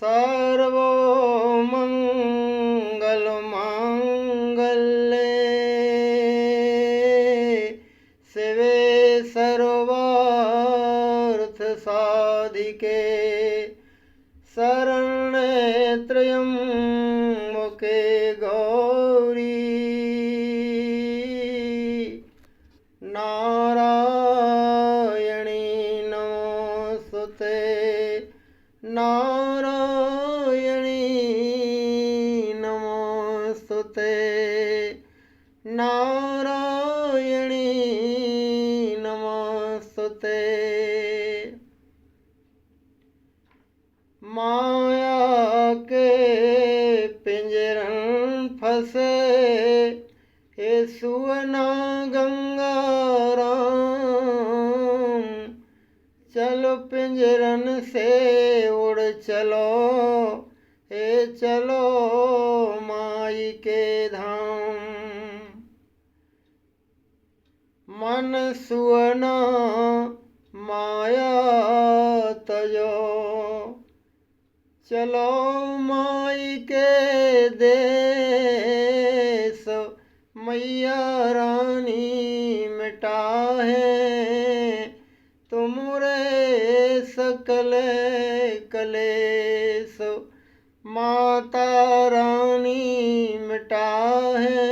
सर्वमङ्गलमाङ्गल्ये शिवे सर्वार्थसाधिके शरण्ये त्र्यम्बके गौरी नारायणी नमोस्तुते नारायणी नमोस्तुते नारायणी नमोस्तुते। माया के पिंजरन फंसे हे सुवना गंगाराम, चलो पिंजरन से उड़ चलो हे चलो माई के धाम। मन सुवना माया तजो, चलो माई के देश मैया रानी मिटाहे तुमरे सकल कलेश। माता रानी मिटाहे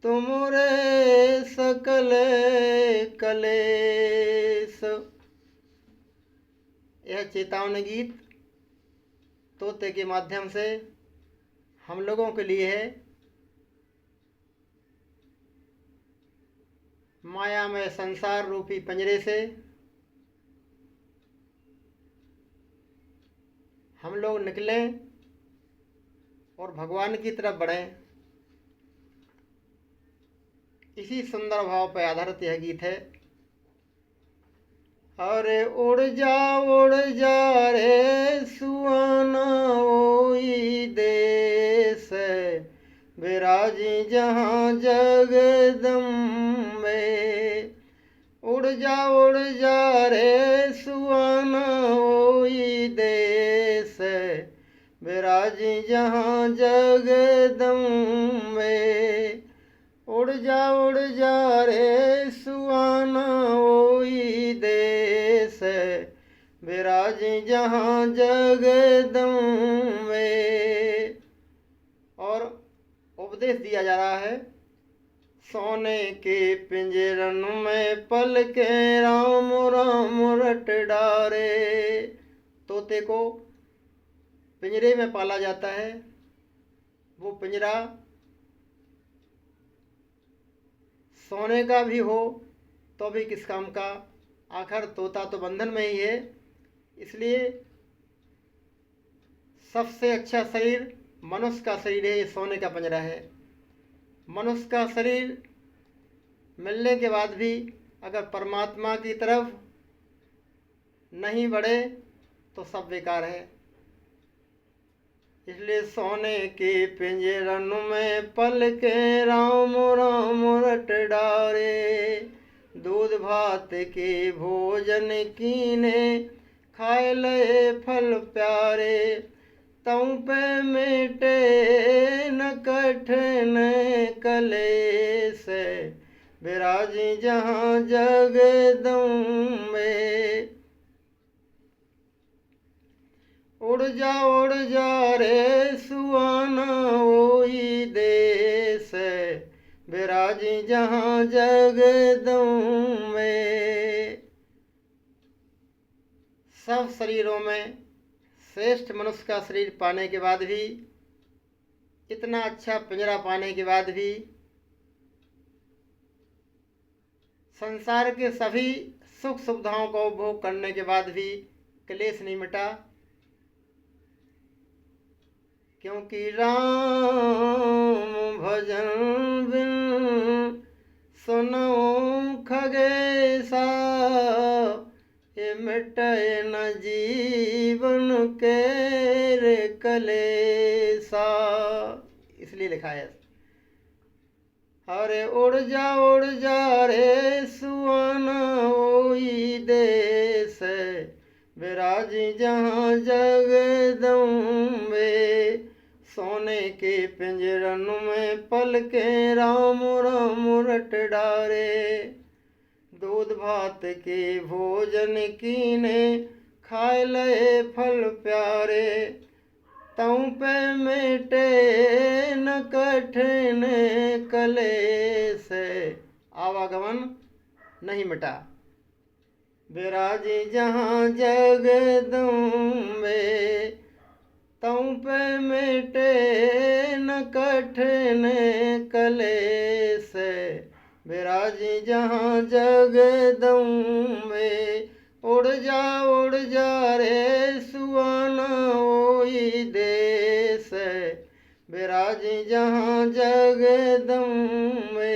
तुमरे सकल कलेश। यह चेतावनी गीत तोते के माध्यम से हम लोगों के लिए है। माया में संसार रूपी पिंजरे से हम लोग निकलें और भगवान की तरफ बढ़ें, इसी सुंदर भाव पर आधारित यह गीत है। अरे उड़ जा रे सुहाना ओई देश, विराजी जहाँ जगदम्बे। उड़ जा रे सुहाना ओई देश, विराजी जहाँ जगदम्बे। उड़ जा रे सुहाना ओई देश, विराजी जहाँ जगदम्बे। और उपदेश दिया जा रहा है, सोने के पिंजरन में पल के राम राम रट डारे। तोते को पिंजरे में पाला जाता है, वो पिंजरा सोने का भी हो तो भी किस काम का, आखिर तोता तो बंधन में ही है। इसलिए सबसे अच्छा शरीर मनुष्य का शरीर है, ये सोने का पिंजरा है। मनुष्य का शरीर मिलने के बाद भी अगर परमात्मा की तरफ नहीं बढ़े तो सब बेकार है। इसलिए सोने के पिंजरन में पल के राम राम रट डारे। दूध भात के भोजन कीने खाए लए फल प्यारे। तऊ पे मिटे न कठिन कलेस, विराजी जहाँ जगदम्बे। उड़ जा रे सुहाना ओई देश, विराजी जहाँ जगदम्बे। सब शरीरों में श्रेष्ठ मनुष्य का शरीर पाने के बाद भी, इतना अच्छा पिंजरा पाने के बाद भी, संसार के सभी सुख सुविधाओं को उपभोग करने के बाद भी क्लेश नहीं मिटा। क्योंकि राम भजन बिन सुनो खगेसा, ये मिटे न जीवन के रे कलेसा। इसलिए लिखा है। अरे उड़ जा रे सुहाना ओई देश, विराजी जहाँ जगदम्बे, सोने के पिंजरन में पलके राम राम रट डारे। दूध भात के भोजन कीने, खाए लए फल प्यारे। तऊ पे मेटे न कठिन कलेस, आवागमन नहीं मिटा। विराजी जहाँ जगदम्बे, तऊ पे मेटे न कठिन कलेस। विराजी जहाँ जगदम्बे, उड़ जा रे सुआना ओई देश। विराजी जहाँ जगदम्बे।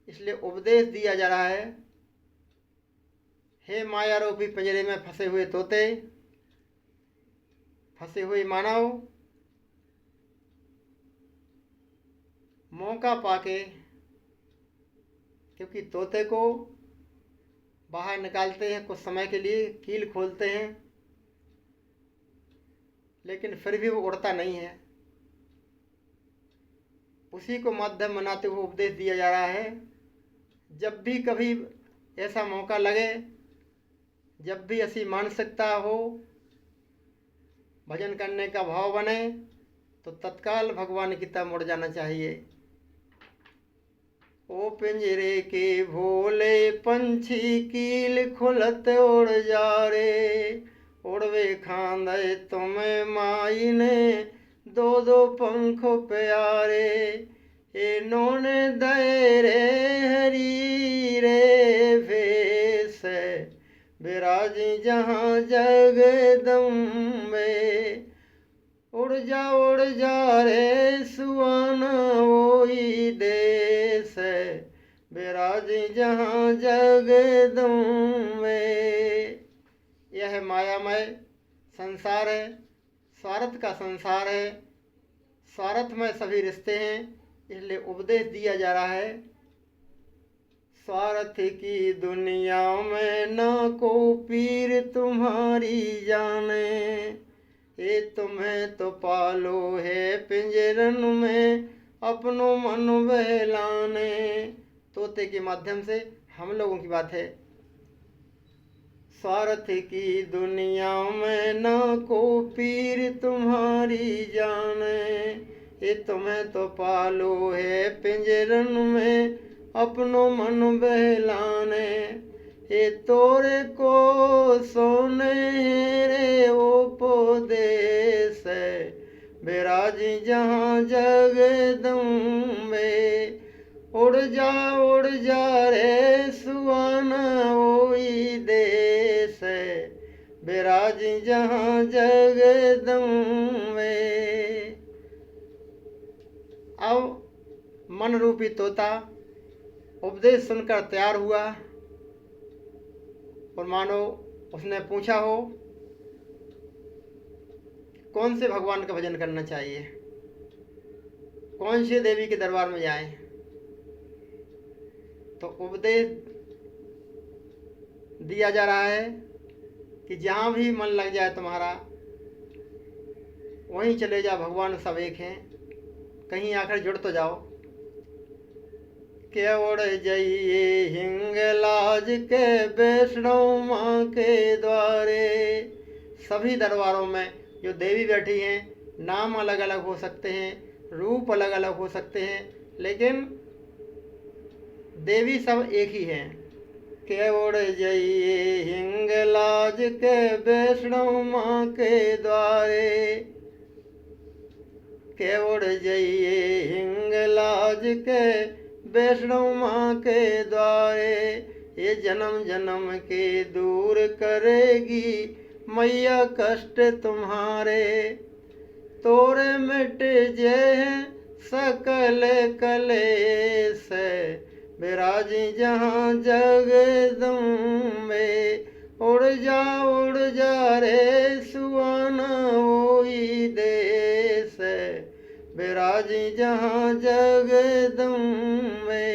इसलिए उपदेश दिया जा रहा है, हे माया रूपी पिंजरे में फंसे हुए तोते, फंसे हुए मानव, मौका पाके, क्योंकि तोते को बाहर निकालते हैं कुछ समय के लिए, कील खोलते हैं, लेकिन फिर भी वो उड़ता नहीं है। उसी को माध्यम बनाते हुए उपदेश दिया जा रहा है। जब भी कभी ऐसा मौका लगे, जब भी ऐसी मानसिकता हो, भजन करने का भाव बने, तो तत्काल भगवान की तरफ मुड़ जाना चाहिए। ओ पिंजरे के भोले पंछी, कील खुलत उड़ जा रे। उड़वे खांदे तुम्हें माई ने, दो दो पंख प्यारे। ए नोने दे रे हरी रे भेस, विराजी जहाँ जगदम्बे। उड़ जा रे सुआना ओई देश। विराजी जहाँ जगदम्बे। यह मायामय संसार है, स्वार्थ का संसार है, स्वार्थ में सभी रिश्ते हैं। इसलिए उपदेश दिया जा रहा है, स्वार्थ की दुनिया में न को पीर तुम्हारी जाने। ये तुम्हें तो पालो है पिंजरन में, अपनों मन बहलाने। तोते के माध्यम से हम लोगों की बात है। स्वार्थ की दुनिया में न को पीर तुम्हारी जाने। ये तुम्हें तो पालो है पिंजरन में, अपनों मन बहलाने। ये तोरे को सोने रे उपदेश। विराजी जहाँ जगदम्बे। उड़ जा रे सुआना ओई देश। विराजी जहाँ जगदम्बे। अब मन रूपी तोता उपदेश सुनकर तैयार हुआ, और मानो उसने पूछा हो कौन से भगवान का भजन करना चाहिए, कौन से देवी के दरबार में जाएं। तो उपदेश दिया जा रहा है कि जहाँ भी मन लग जाए तुम्हारा, वहीं चले जाओ, भगवान सब एक हैं, कहीं आकर जुड़ तो जाओ। के उड़ जाइए हिंगलाज के वैष्णव माँ के द्वारे। सभी दरबारों में जो देवी बैठी हैं, नाम अलग अलग हो सकते हैं, रूप अलग अलग हो सकते हैं, लेकिन देवी सब एक ही हैं। के उड़ जाइए हिंगलाज के वैष्णव माँ के द्वारे। के उड़ जाइए हिंगलाज के वैष्णव माँ के द्वारे। ये जन्म जन्म के दूर करेगी मैया कष्ट तुम्हारे। तोरे मिट जे सकल कलेस। विराजी जहाँ जगदम्बे। उड़ जा रे सुआना ओई देश। विराजी जहाँ जगदम्बे।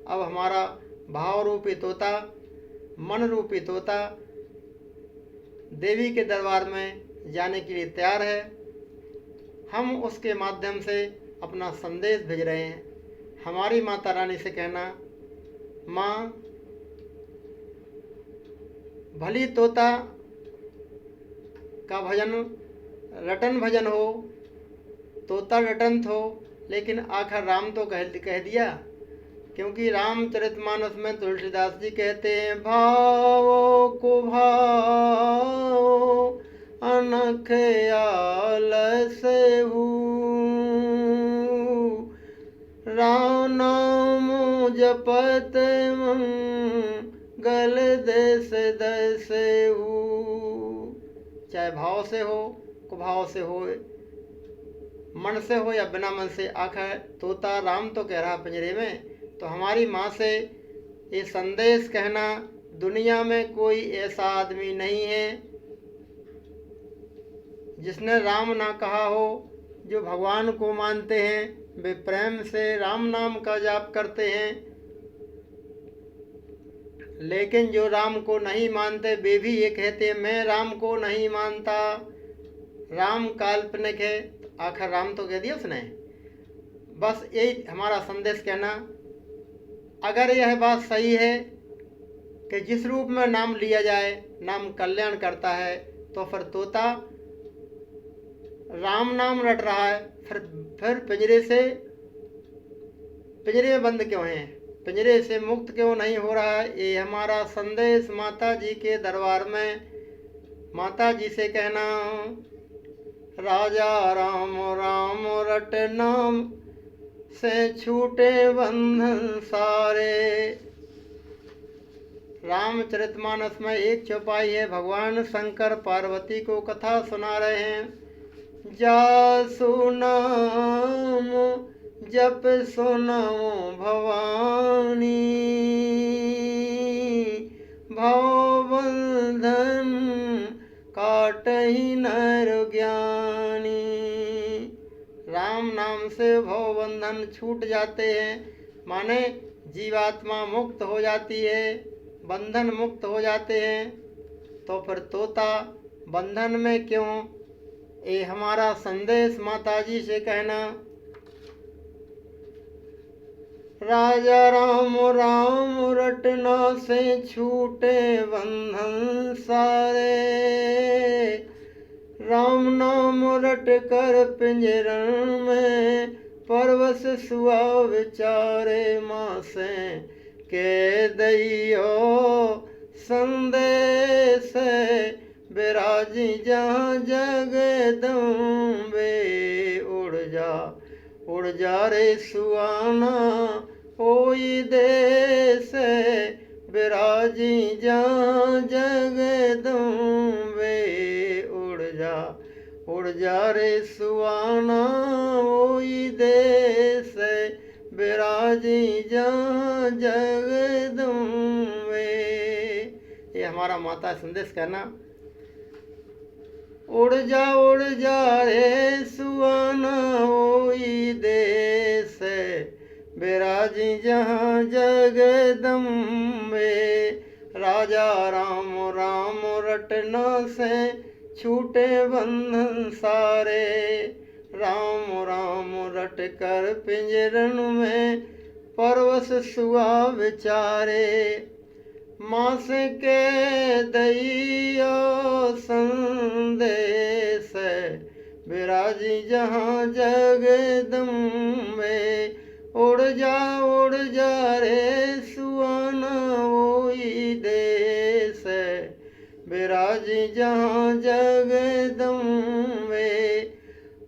अब हमारा भाव रूपी तोता, मन रूपी तोता देवी के दरबार में जाने के लिए तैयार है। हम उसके माध्यम से अपना संदेश भेज रहे हैं। हमारी माता रानी से कहना, माँ भली तोता का भजन रटन भजन हो, तोता रटन हो, लेकिन आखिर राम तो कह दिया। क्योंकि रामचरितमानस में तुलसीदास जी कहते हैं, भावो को भावो अनख आलसेहु, राम नाम जपत मंगल देश दसेहु। चाहे भाव से हो, कुभाव से हो, मन से हो या बिना मन से, आखिर तोता राम तो कह रहा पिंजरे में। तो हमारी माँ से ये संदेश कहना, दुनिया में कोई ऐसा आदमी नहीं है जिसने राम ना कहा हो। जो भगवान को मानते हैं वे प्रेम से राम नाम का जाप करते हैं, लेकिन जो राम को नहीं मानते वे भी ये कहते हैं, मैं राम को नहीं मानता, राम काल्पनिक है। आखिर राम तो कह दिया उसने। बस यही हमारा संदेश कहना, अगर यह बात सही है कि जिस रूप में नाम लिया जाए नाम कल्याण करता है, तो फिर तोता राम नाम रट रहा है, फिर पिंजरे में बंद क्यों है, पिंजरे से मुक्त क्यों नहीं हो रहा है। ये हमारा संदेश माता जी के दरबार में। माता जी से कहना, राजा राम राम रट नाम से छूटे बंधन सारे। रामचरितमानस में एक चौपाई है, भगवान शंकर पार्वती को कथा सुना रहे हैं। जासु नाम जप सुनाओ भवानी, भवबंधन काटहि नर ज्ञानी। राम नाम से भवबंधन छूट जाते हैं, माने जीवात्मा मुक्त हो जाती है, बंधन मुक्त हो जाते हैं। तो फिर तोता बंधन में क्यों। ये हमारा संदेश माता जी से कहना, राजा राम राम रटना से छूटे बंधन सारे, राम नाम रट कर पिंजरन में परवश सुआ विचारे। माँ से के दैयो संदेश बिराजी जहाँ जगदम्बे, उड़ जा रे सुआना होई देश, बिराजी जहाँ जगदम्बे। उड़ जा रे सुआना होई देश, बिराजी जहाँ जगदम्बे। ये हमारा माता संदेश कहना, उड़ जा रे सुआना होई देश, बिराजी जहाँ जगदम्बे। राजा राम राम रटना से छूटे बंधन सारे, राम राम रट कर पिंजरन में परवश सुआ विचारे। मास के दैयो संदेश बिराजी जहाँ जगदम्बे। उड़ जा रे सुआना वही देश, बिराजी जहाँ जगदम्बे।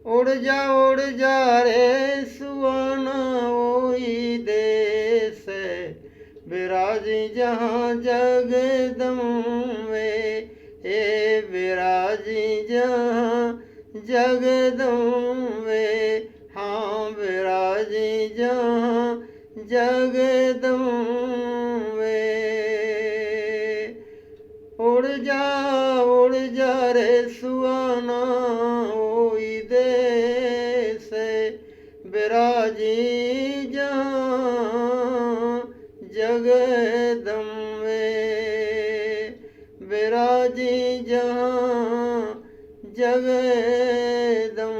उड़ जा रे सुआना वही देश, बिराजी जहाँ जगदम्बे। ए बिराजी जहाँ जगदम्बे, हाँ बिराजी जहाँ जगदम्बे। उड़ जा रे सुआना होई देश, बिराजी जहाँ जगदम्बे। विराजे जहाँ जगदम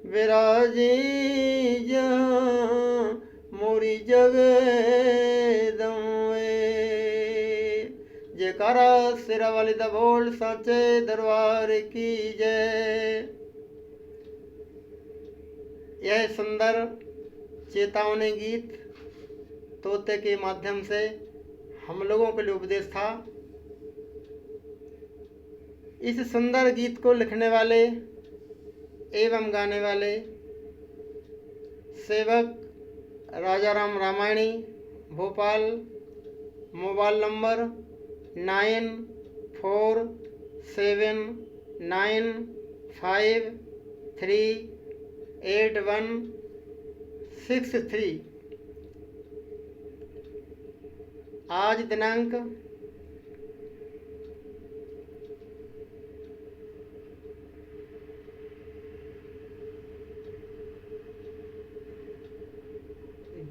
विराजे जहाँ मोरी जगदम जयकारा शेरा वाली दा बोल साचे दरबार की जय। यह सुंदर चेतावनी गीत तोते के माध्यम से हम लोगों के लिए उपदेश था। इस सुंदर गीत को लिखने वाले एवं गाने वाले सेवक राजाराम रामायणी भोपाल, मोबाइल नंबर 9479538163। आज दिनांक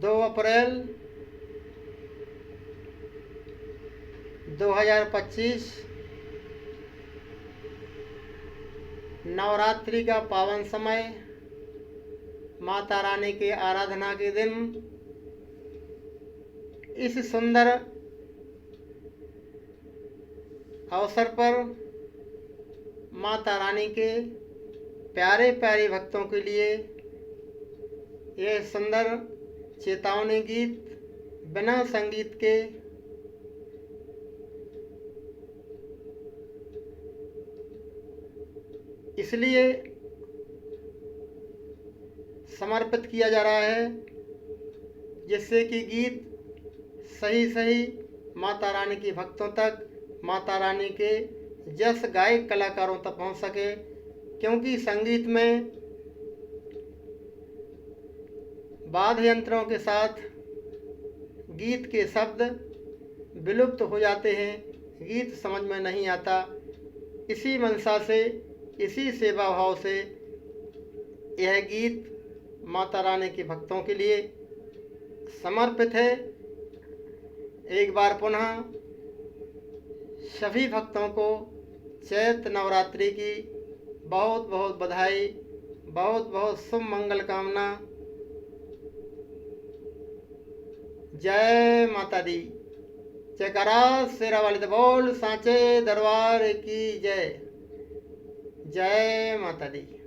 2 अप्रैल 2025 नवरात्रि का पावन समय, माता रानी के आराधना के दिन। इस सुंदर अवसर पर माता रानी के प्यारे प्यारे भक्तों के लिए यह सुंदर चेतावनी गीत बिना संगीत के इसलिए समर्पित किया जा रहा है जिससे कि गीत सही सही माता रानी के भक्तों तक, माता रानी के जस गायक कलाकारों तक पहुंच सके। क्योंकि संगीत में वाद्य यंत्रों के साथ गीत के शब्द विलुप्त हो जाते हैं, गीत समझ में नहीं आता। इसी मंशा से, इसी सेवा भाव से यह गीत माता रानी के भक्तों के लिए समर्पित है। एक बार पुनः सभी भक्तों को चैत्र नवरात्रि की बहुत बहुत बधाई, बहुत बहुत शुभ मंगल कामना। जय माता दी। जयकारा शेरा वाली दा बोल साचे दरबार की जय। जय माता दी।